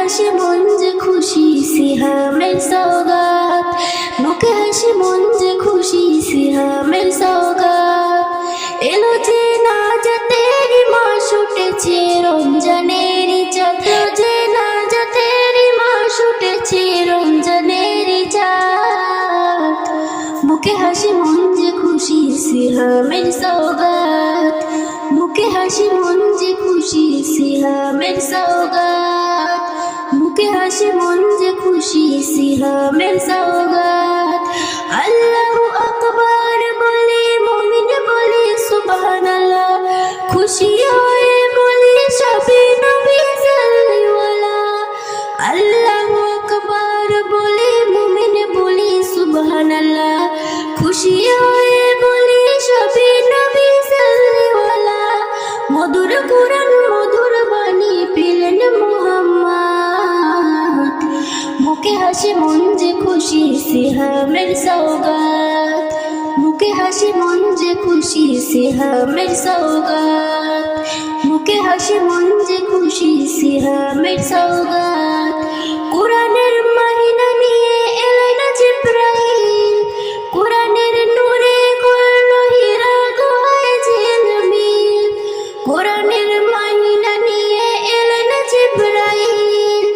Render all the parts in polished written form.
হাসি মন যে খুশি সিহামের সওগাত, মুখে হাসি মন যে খুশি সিহামের সওগাত। এলো যে নাজাতের মাস উঠেছে রমজানের চাঁদ, এলো যে নাজাতের মাস উঠেছে রমজানের চাঁদ। মুখে হাসি মন যে খুশি সিহামের সওগাত, মুখে হাসি মন যে খুশি সিহামের সওগাত, মুখে হাসি মন যে খুশি সিহামের সওগাত। আল্লাহু আকবার বলে মুমিন বলে সুবহানাল্লাহ, খুশি হয়ে বলে সবে নবী সাল্লাল্লাহু। আল্লাহু আকবার বলে মুমিন বলে সুবহানাল্লাহ, খুশি হয়ে বলে সবে নবী সাল্লাল্লাহু। মধুর কুরআন মধুর বাণী পেলেন মুহাম্মদ, মুখে হাসি মন যে খুশি সিহামের সওগাত, মুখে হাসি মন যে খুশি সিহামের সওগাত, মুখে হাসি মন যে খুশি সিহামের সওগাত। কুরআনের মাহিনা নিয়ে এলেন জিবরাইল, কুরআনের নূরে করলো হীরা গুহায় ঝিলমিল। কুরআনের মাহিনা নিয়ে এলেন জিবরাইল,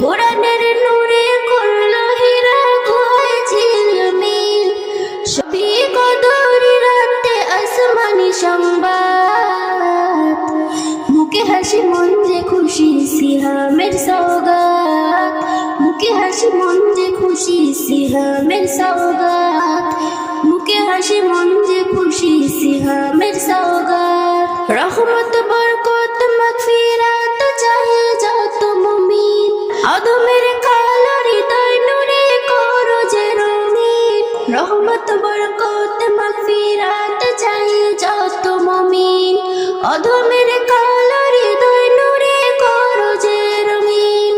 কুরআনের নূরে করলো হীরা গুহায় ঝিলমিল। শবে কদর রাতে আসমানি সংবাদ, মুখে হাসি মন যে খুশি সিহামের সওগাত, মুখে হাসি মন যে খুশি সিহামের সওগাত, মুখে হাসি মন যে খুশি সিহামের সওগাত। রহমত বরকত মাগফিরাত চাহে যত মুমিন, আদমের কালো হৃদয় নূরে করো যে রঙিন। রহমত বরকত মাগফিরাত চাহে যত মুমিন, আদমের কালো হৃদয় নূরে করো যে রঙিন।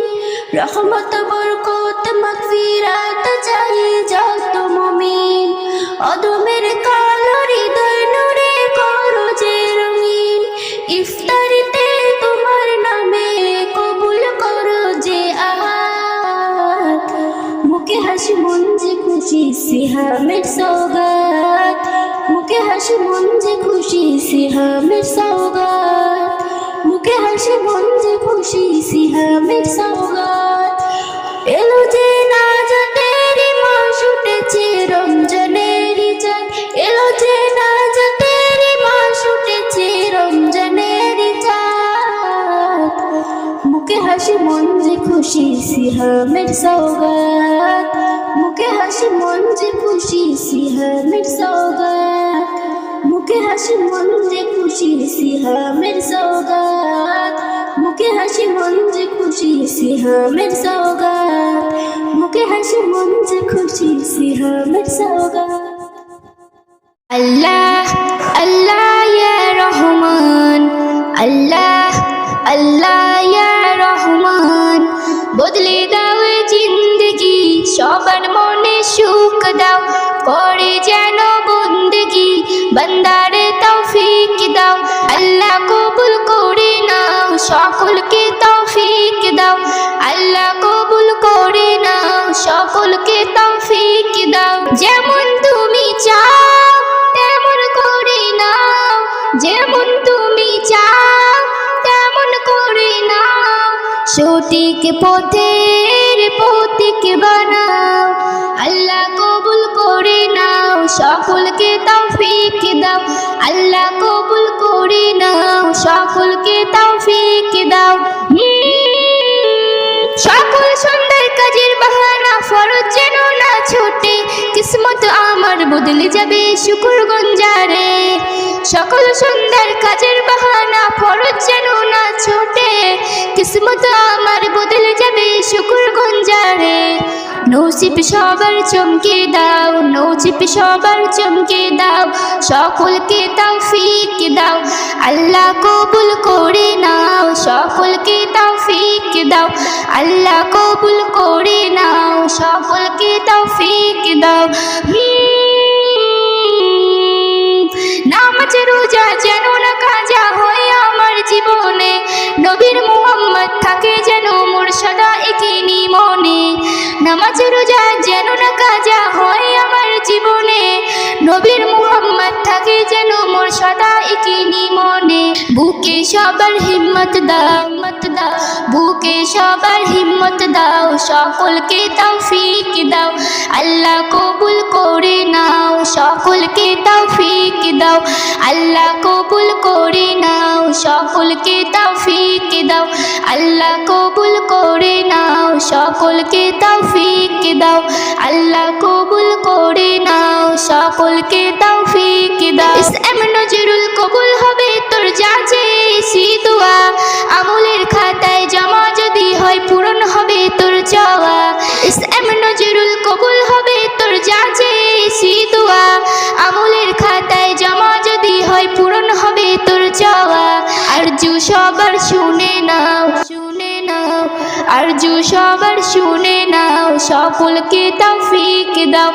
রহমত বরকত মাগফিরাত চাহে যত মুমিন, আদমের কালো হৃদয় নূরে করো যে রঙিন। ইফতারিতে তোমার নামে কবুল করো যে আহাত, মুখে হাসি মন যে খুশি সিহামের সওগাত, মুখে হাসি মন যে খুশি সিহামের সওগাত, মুখে হাসি মন যে খুশি সিহামের সওগাত। এলো যে নাজাতের মাস উঠেছে রমজানের চাঁদ, এলো যে নাজাতের মাস উঠেছে রমজানের চাঁদ। মুখে হাসি মন যে খুশি সিহামের সওগাত, মুখে হাসি মন যে খুশি সিহামের সওগাত, মুখে হাসি মন যে খুশি সিহামের সওগাত, মুখে হাসি মন যে খুশি সিহামের সওগাত, মুখে হাসি মন যে খুশি সিহামের সওগাত। আল্লাহ আল্লাহ ইয়া রহমান, আল্লাহ আল্লাহ ইয়া রহমান, বদলে দাও জিন্দগি সবার মনে সুখ দাও, করে যেন বন্দেগি বান্দারে তৌফিক দাও। আল্লাহ কবুল করে নাও সকলকে তৌফিক দাও, আল্লাহ কবুল করে নাও সকলকে তৌফিক দাও। যেমন তুমি চাও তেমন করে নাও, যেমন তুমি চাও তেমন করে নাও, সঠিক পথের পথিক বানাও। আল্লাহ কবুল করে নাও সকলকে তৌফিক দাও, আল্লাহ কবুল করে নাও সকলকে তৌফিক দাও। সকল সুন্দর কাজের বাহানা ফরজ যেন না ছুটে, কিসমত আমার বদলে যাবে শুকর গঞ্জারে। সকল সুন্দর কাজের বাহানা ফরজ যেন না ছুটে, কিসমত আমার বদলে যাবে শুকর গঞ্জারে। নসিব সবার চমকে দাও, নসিব সবার চমকে দাও, সকলকে তৌফিক দাও। আল্লাহ কবুল করে নাও সকলকে তৌফিক দাও, আল্লাহ কবুল করে নাও সকলকে তৌফিক দাও। নামাজ রোজা যেন না কাজা হয় আমার জীবনে, নবীর মুহাম্মদ থাকে যেন মোর সদা নবীর মুহাম্মদ থাকে যেন মোর সদা একিনি মনে। বুকে সবার হিম্মত দাও, বুকে সবার হিম্মত দাও, সকলকে তৌফিক দাও, আল্লাহ কবুল করে নাও, সকলকে তৌফিক দাও, আল্লাহ কবুল করে নাও, সকলকে তৌফিক দাও, আল্লাহ কবুল করে নাও, সকলকে তৌফিক দাও, আল্লাহ কবুল করে নাও, সকলকে তৌফিক দাও। ইসলাম নজরুল কবুল হবে তোর যা চেয়েছি দোয়া, আমলের খাতায় জমা যদি হয় পূরণ হবে তোর চাওয়া। ইসলাম নজরুল কবুল হবে তোর যা চেয়েছি দোয়া, আমলের খাতায় জমা যদি হয় পূরণ হবে তোর চাওয়া। আরজু সবার শুনে নাও, শুনে নাও, আরজু সবার শুনে নাও, সকলকে তৌফিক দাও,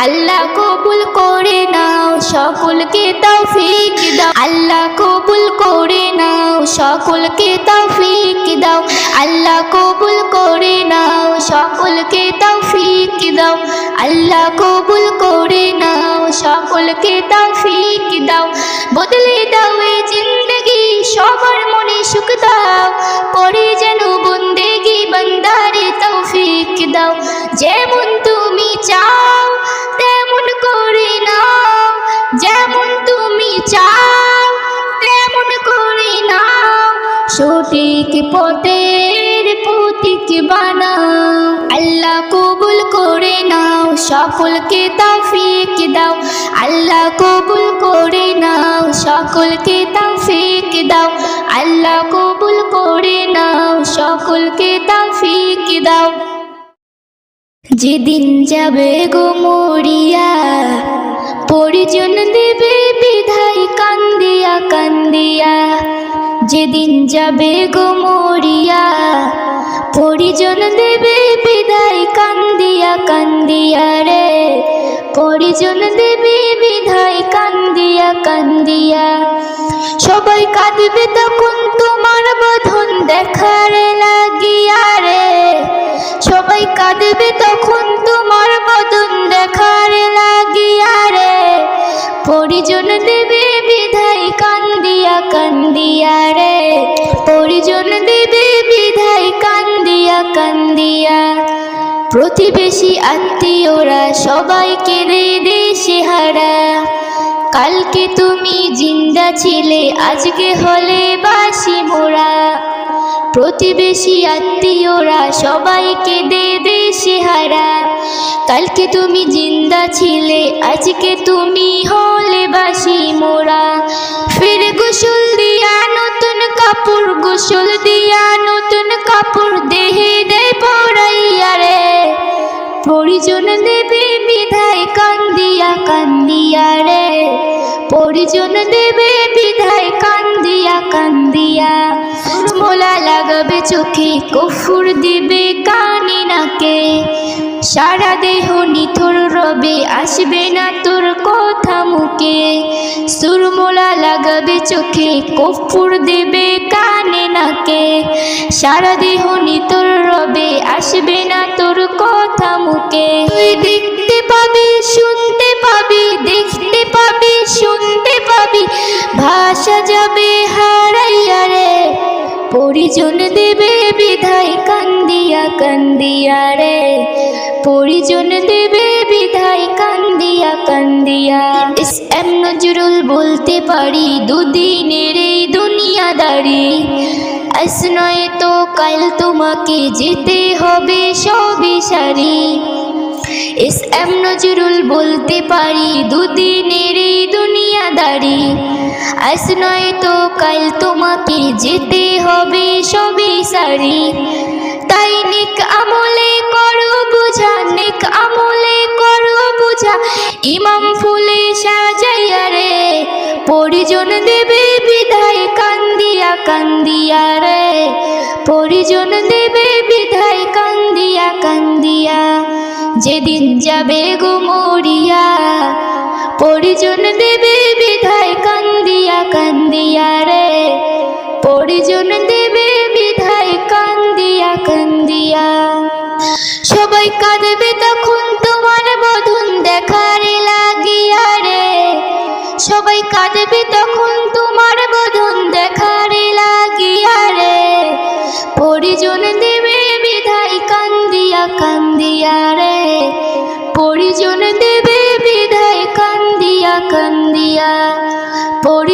আল্লাহ কবুল করে নাও, সকলকে তৌফিক দাও, আল্লাহ কবুল করে নাও, সকলকে তৌফিক দাও, আল্লাহ কবুল করে নাও, সকলকে তৌফিক দাও, আল্লাহ কবুল করে নাও, সকলকে তৌফিক দাও। বদলে দাও এই জিন্দেগি, সবার মনে সুখ দাও, করে যেন বন্দেগি বান্দারে তৌফিক দাও। যেমন তুমি চাও তেমন করে নাও, যেমন তুমি চাও তেমন করে নাও, সঠিক পথের পথিক বানাও, আল্লাহ কবুল করে নাও, সকলকে তৌফিক দাও, আল্লাহ কবুল করে নাও, সকলকে তৌফিক দাও, আল্লাহ কবুল করে নাও, সকলকে তৌফিক দাও। যেদিন যাবে গো মরিয়া, পরিজন দেবে বিধায় কান্দিয়া কান্দিয়া, যেদিন যাবে গো মরিয়া, পরিজন দেবে বিদায় কান্দিয়া কান্দিয়া রে, পরিজন দেবে বিদায় কান্দিয়া কান্দিয়া। সবাই কাঁদবে তখন তোমার বধন দেখার লাগিয়া রে, সবাই কাঁদবে তখন তোমার বদন দেখার লাগিয়া রে, পরিজন দেবে বিধায় কান্দিয়া কান্দিয়া রে, পরিজন দেবে বিধায় কান্দিয়া কান্দিয়া। প্রতিবেশী আত্মীয়রা সবাইকে দে সেহারা, কালকে তুমি জিন্দা ছিলে আজকে হলে বাসি মোরা। প্রতিবেশী আত্মীয়রা সবাইকে দে সেহারা, কালকে তুমি জিন্দা ছিলে আজকে তুমি হলে বাসি মোরা। ফির গোসল দিয়া নতুন কাপড়, গোসল দিয়া নতুন কাপড় দেহে দে পরাইয়া রে, পরিজন দেবে বিধায় কান্দিয়া কান্দিয়া রে, পরিজন দেবে বিধায় কান্দিয়া কান্দিয়া। সুরমোলা লাগাবে চোখে, কফুর দিবে কানে নাকে, সারা দেহ নিথর রবে আসবে না তোর কথা মুখে। সুরমোলা লাগাবে চোখে, কফুর দেবে কানে নাকে, সারা দেহ নিথর রবে আসবে না তোর কথা মুখে। তুই দেখতে পাবি শুনতে পাবি, দেখতে পাবি শুনতে পাবি, ভাষা যাবে হারাইয়া রে, পরিজন দেবে বিধায় কান্দিয়া কান্দিয়া রে, পরিজন দেবে বিধায় কান্দিয়া কান্দিয়া। এম নজরুল বলতে পারি দুদিনের এই দুনিয়াদারি, আজ নয় তো কাল তোমাকে যেতে হবে সবই সারি। এম নজরুল বলতে পারি দুদিনের এই দুনিয়াদারি, আজ নয় তো কাল তোমাকে যেতে হবে সবই সারি। তাই নেক আমলে করো বুঝা, নেক আমলে করো বুঝা, ইমাম ফুলে সাজাইয়া রে, পরিজন দেবে বিধায় কান্দিয়া কান্দিয়া রে, পরিজন দেবে বিধায় কান্দিয়া কান্দিয়া। যেদিন যাবে গো মরিয়া, পরিজন দেবে বিধায় কান্দিয়া কান্দিয়া রে, পরিজন দেবে বিধায় কান্দিয়া কান্দিয়া। সবাই কাঁদবে তখন তোমার বধন দেখার লাগিয়া রে,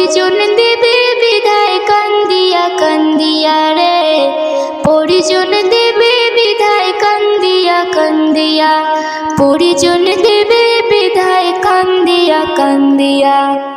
পরিজন দেবে বিধায় কান্দিয়া কান্দিয়া রে, পরিজন দেবে বিধায় কান্দিয়া কান্দিয়া, পরিজন দেবে বিধায় কান্দিয়া কান্দিয়া।